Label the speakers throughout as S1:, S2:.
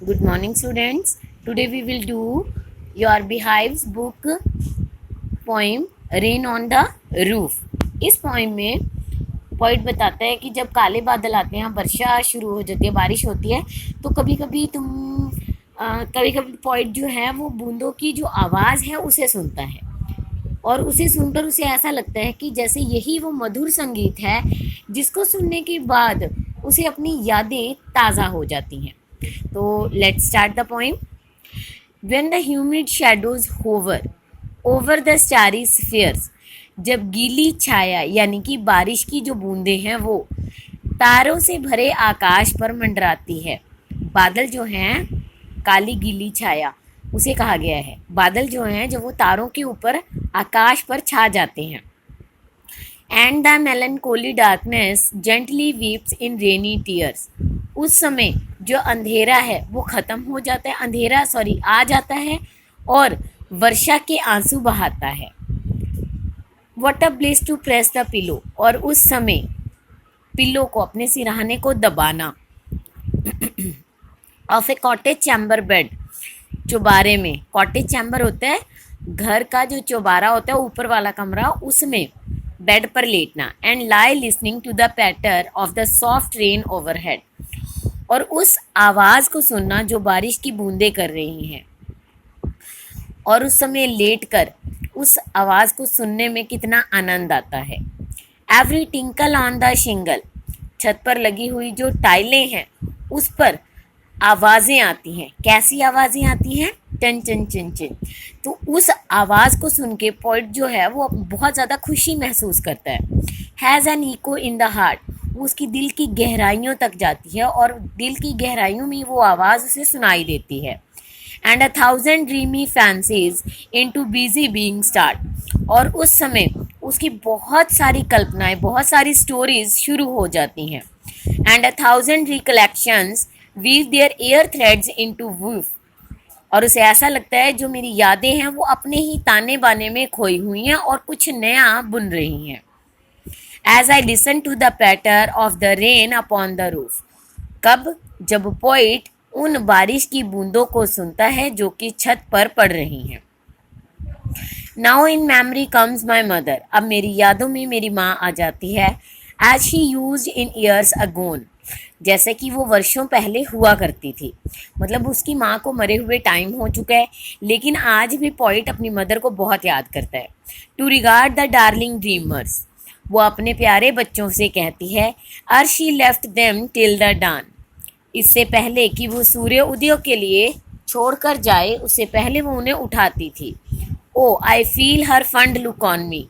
S1: Good morning, students. Today we will do your Beehive's book poem Rain on the Roof. इस poem में poet बताता है कि जब काले बादल आते हैं, वर्षा शुरू हो जाती है, बारिश होती है, तो कभी कभी पोइट जो है वो बूंदों की जो आवाज़ है उसे सुनता है और उसे सुनकर उसे ऐसा लगता है कि जैसे यही वो मधुर संगीत है जिसको सुनने के बाद उसे अपनी यादें ताज़ा हो जाती हैं. तो let's start the poem. When the humid shadows hover over the starry spheres, जब गीली छाया यानी कि बारिश की जो बूंदें हैं वो तारों से भरे आकाश पर मंडराती है. बादल जो हैं, काली गीली छाया उसे कहा गया है. बादल जो हैं जब वो तारों के ऊपर आकाश पर छा जाते हैं. And the melancholy darkness gently weeps in rainy tears, उस समय जो अंधेरा है वो ख़त्म हो जाता है, आ जाता है और वर्षा के आंसू बहाता है. What a bliss to press the pillow, और उस समय पिलो को, अपने सिरहाने को दबाना. Of a cottage chamber bed, चौबारे में. कॉटेज चैम्बर होता है घर का जो चौबारा होता है, ऊपर वाला कमरा, उसमें बेड पर लेटना. And lie listening to the patter of the soft rain overhead, और उस आवाज़ को सुनना जो बारिश की बूंदें कर रही हैं, और उस समय लेटकर उस आवाज़ को सुनने में कितना आनंद आता है. एवरी टिंकल ऑन द शिंगल, छत पर लगी हुई जो टाइलें हैं उस पर आवाज़ें आती हैं. कैसी आवाज़ें आती हैं? टन चन चिन चिन. तो उस आवाज़ को सुन के पोइट जो है वो बहुत ज़्यादा खुशी महसूस करता है. Has an echo in the heart, उसकी दिल की गहराइयों तक जाती है और दिल की गहराइयों में वो आवाज़ उसे सुनाई देती है. And 1,000 dreamy fancies in too busy being start, और उस समय उसकी बहुत सारी कल्पनाएं, बहुत सारी स्टोरीज शुरू हो जाती हैं. And 1,000 recollections weave their air threads into woof, और उसे ऐसा लगता है जो मेरी यादें हैं वो अपने ही ताने बाने में खोई हुई हैं और कुछ नया बुन रही हैं. As I listen to the patter of the rain upon the roof, कब? जब पोइट उन बारिश की बूंदों को सुनता है जो कि छत पर पड़ रही हैं. Now in memory comes my mother, अब मेरी यादों में मेरी माँ आ जाती है. As she used in years agone, जैसे कि वो वर्षों पहले हुआ करती थी. मतलब उसकी माँ को मरे हुए टाइम हो चुका है, लेकिन आज भी पोइट अपनी मदर को बहुत याद करता है. To regard the darling dreamers, वो अपने प्यारे बच्चों से कहती है. Ere she left them till the dawn, इससे पहले कि वो सूर्य उदय के लिए छोड़कर जाए, उससे पहले वो उन्हें उठाती थी. Oh I feel her fond look on me,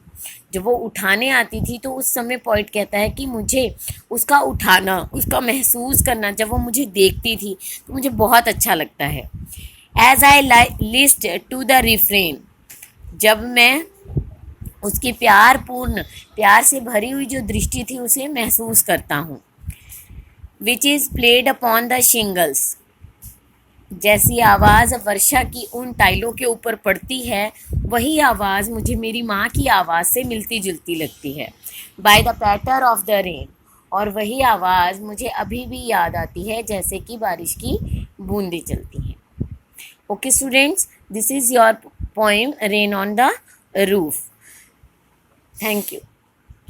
S1: जब वो उठाने आती थी तो उस समय पोइट कहता है कि मुझे उसका उठाना, उसका महसूस करना, जब वो मुझे देखती थी तो मुझे बहुत अच्छा लगता है. As I list to the refrain, जब मैं उसकी प्यार से भरी हुई जो दृष्टि थी उसे महसूस करता हूँ. Which is played upon the shingles, जैसी आवाज़ वर्षा की उन टाइलों के ऊपर पड़ती है, वही आवाज़ मुझे मेरी माँ की आवाज़ से मिलती जुलती लगती है. By the patter of the rain, और वही आवाज़ मुझे अभी भी याद आती है जैसे कि बारिश की बूंदें चलती हैं. Okay students, this is your poem rain on the roof. Thank you.